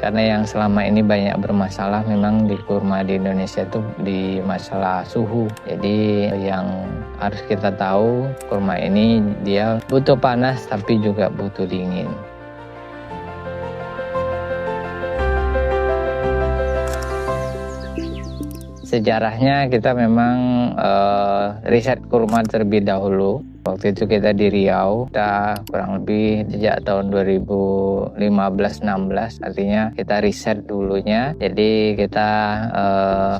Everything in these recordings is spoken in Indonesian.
karena yang selama ini banyak bermasalah memang di kurma di Indonesia itu di masalah suhu. Jadi yang harus kita tahu, kurma ini dia butuh panas tapi juga butuh dingin. Sejarahnya kita memang riset kurma terlebih dahulu. Waktu itu kita di Riau, kita kurang lebih sejak tahun 2015-16, artinya kita riset dulunya. Jadi kita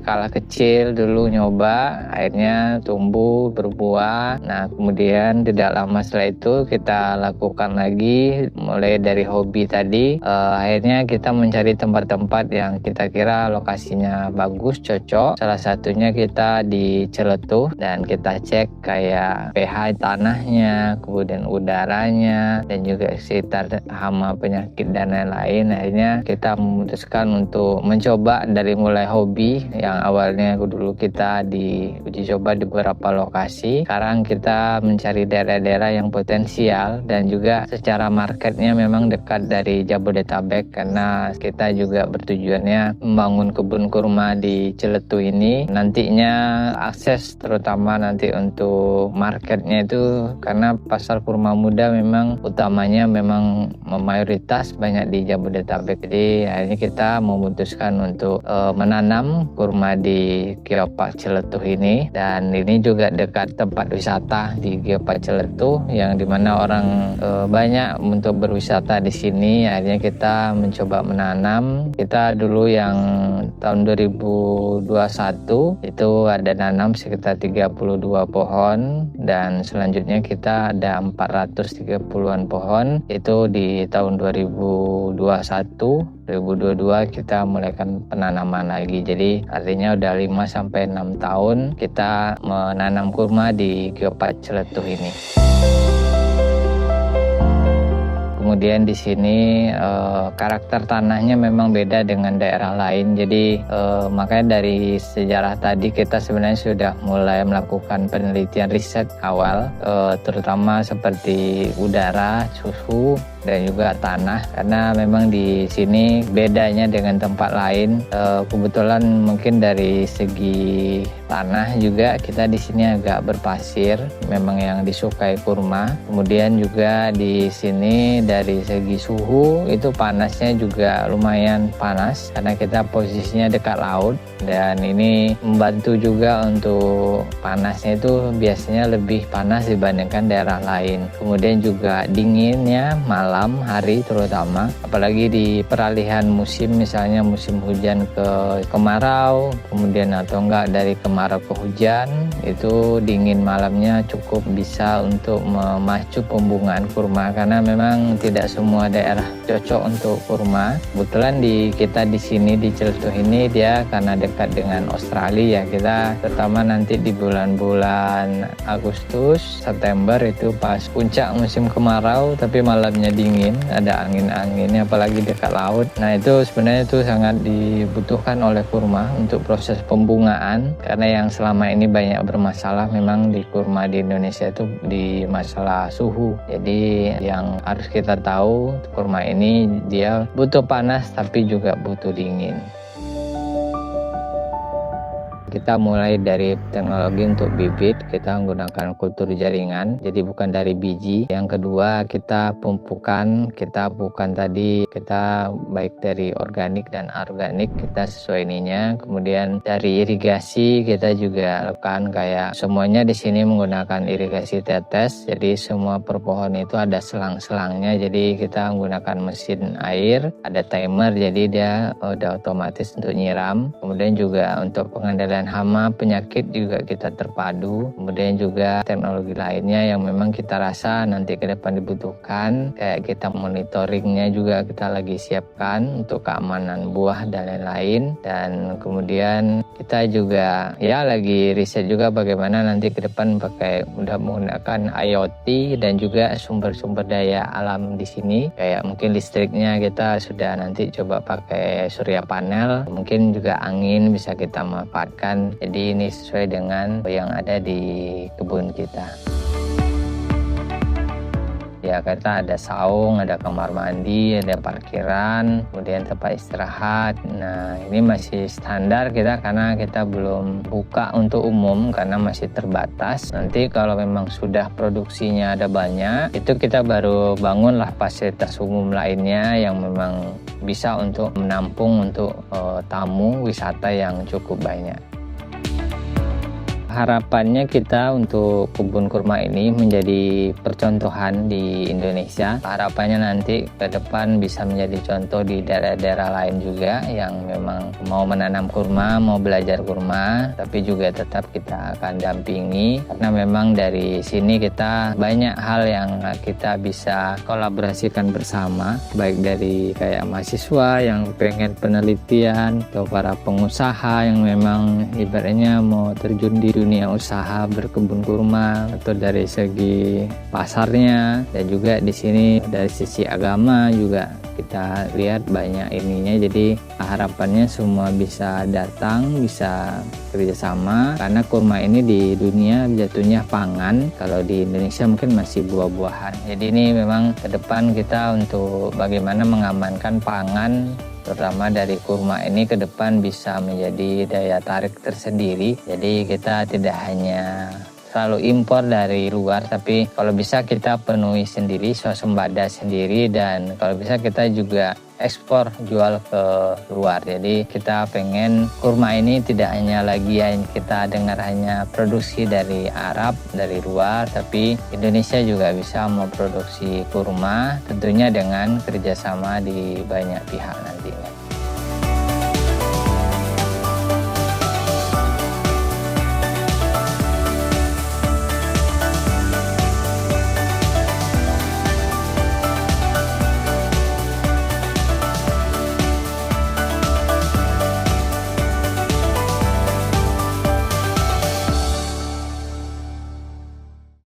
skala kecil dulu nyoba, akhirnya tumbuh, berbuah. Nah kemudian tidak lama setelah itu kita lakukan lagi, mulai dari hobi tadi. Akhirnya kita mencari tempat-tempat yang kita kira lokasinya bagus, cocok. Salah satunya kita di Celetuh dan kita cek kayak pH tanahnya, kemudian udaranya, dan juga sekitar hama, penyakit dan lain-lain. Akhirnya kita memutuskan untuk mencoba dari mulai hobi yang awalnya dulu kita di uji coba di beberapa lokasi. Sekarang kita mencari daerah-daerah yang potensial dan juga secara marketnya memang dekat dari Jabodetabek, karena kita juga bertujuannya membangun kebun kurma di Celetuh ini. Nantinya akses terutama nanti untuk marketnya itu, karena pasar kurma muda memang utamanya memang mayoritas banyak di Jabodetabek. Jadi akhirnya kita memutuskan untuk menanam kurma di Geopark Celetuh ini, dan ini juga dekat tempat wisata di Geopark Celetuh yang dimana orang banyak untuk berwisata di sini. Akhirnya kita mencoba menanam. Kita dulu yang tahun 2021 itu ada nanam sekitar 32 pohon, dan selanjutnya kita ada 430-an pohon. Itu di tahun 2022 kita mulaikan penanaman lagi. Jadi artinya udah 5-6 tahun kita menanam kurma di Geopark Celetuh ini. Kemudian di sini karakter tanahnya memang beda dengan daerah lain. Jadi makanya dari sejarah tadi kita sebenarnya sudah mulai melakukan penelitian riset awal, terutama seperti udara, suhu, dan juga tanah. Karena memang di sini bedanya dengan tempat lain. Kebetulan mungkin dari segi tanah juga kita di sini agak berpasir, memang yang disukai kurma. Kemudian juga di sini dari segi suhu itu panasnya juga lumayan panas karena kita posisinya dekat laut, dan ini membantu juga untuk panasnya itu biasanya lebih panas dibandingkan daerah lain. Kemudian juga dinginnya malam hari terutama, apalagi di peralihan musim, misalnya musim hujan ke kemarau, kemudian atau enggak dari kemarau ke hujan, itu dingin malamnya cukup bisa untuk memacu pembungaan kurma, karena memang tidak semua daerah cocok untuk kurma. Kebetulan kita di sini di Celetuh ini dia karena dekat dengan Australia, ya kita terutama nanti di bulan-bulan Agustus, September itu pas puncak musim kemarau tapi malamnya dingin, ada angin-anginnya apalagi dekat laut. Nah itu sebenarnya itu sangat dibutuhkan oleh kurma untuk proses pembungaan, karena yang selama ini banyak bermasalah memang di kurma di Indonesia itu di masalah suhu. Jadi yang harus kita tahu, kurma ini dia butuh panas tapi juga butuh dingin. Kita mulai dari teknologi untuk bibit, kita menggunakan kultur jaringan, jadi bukan dari biji. Yang kedua, kita pupukan tadi, kita baik dari organik dan anorganik, kita sesuai ininya. Kemudian dari irigasi kita juga lakukan kayak semuanya di sini menggunakan irigasi tetes, jadi semua per pohon itu ada selang-selangnya, jadi kita menggunakan mesin air, ada timer, jadi dia udah otomatis untuk nyiram. Kemudian juga untuk pengendalian hama, penyakit juga kita terpadu. Kemudian juga teknologi lainnya yang memang kita rasa nanti ke depan dibutuhkan, kayak kita monitoringnya juga kita lagi siapkan untuk keamanan buah dan lain-lain. Dan kemudian kita juga lagi riset juga bagaimana nanti ke depan udah menggunakan IoT dan juga sumber-sumber daya alam di sini, kayak mungkin listriknya kita sudah nanti coba pakai surya panel, mungkin juga angin bisa kita manfaatkan. Jadi ini sesuai dengan yang ada di kebun kita. Ya kita ada saung, ada kamar mandi, ada parkiran, kemudian tempat istirahat. Nah ini masih standar kita karena kita belum buka untuk umum karena masih terbatas. Nanti kalau memang sudah produksinya ada banyak, itu kita baru bangunlah fasilitas umum lainnya yang memang bisa untuk menampung untuk tamu wisata yang cukup banyak. Harapannya kita untuk kebun kurma ini menjadi percontohan di Indonesia. Harapannya nanti ke depan bisa menjadi contoh di daerah-daerah lain juga yang memang mau menanam kurma, mau belajar kurma, tapi juga tetap kita akan dampingi karena memang dari sini kita banyak hal yang kita bisa kolaborasikan bersama, baik dari kayak mahasiswa yang pengen penelitian atau para pengusaha yang memang ibaratnya mau terjun di dunia usaha berkebun kurma, atau dari segi pasarnya, dan juga di sini dari sisi agama juga kita lihat banyak ininya. Jadi harapannya semua bisa datang, bisa kerjasama karena kurma ini di dunia jatuhnya pangan, kalau di Indonesia mungkin masih buah-buahan. Jadi ini memang ke depan kita untuk bagaimana mengamankan pangan terutama dari kurma ini ke depan bisa menjadi daya tarik tersendiri. Jadi kita tidak hanya selalu impor dari luar, tapi kalau bisa kita penuhi sendiri, swasembada sendiri, dan kalau bisa kita juga ekspor jual ke luar. Jadi kita pengen kurma ini tidak hanya lagi yang kita dengar hanya produksi dari Arab, dari luar, tapi Indonesia juga bisa memproduksi kurma tentunya dengan kerjasama di banyak pihak nantinya.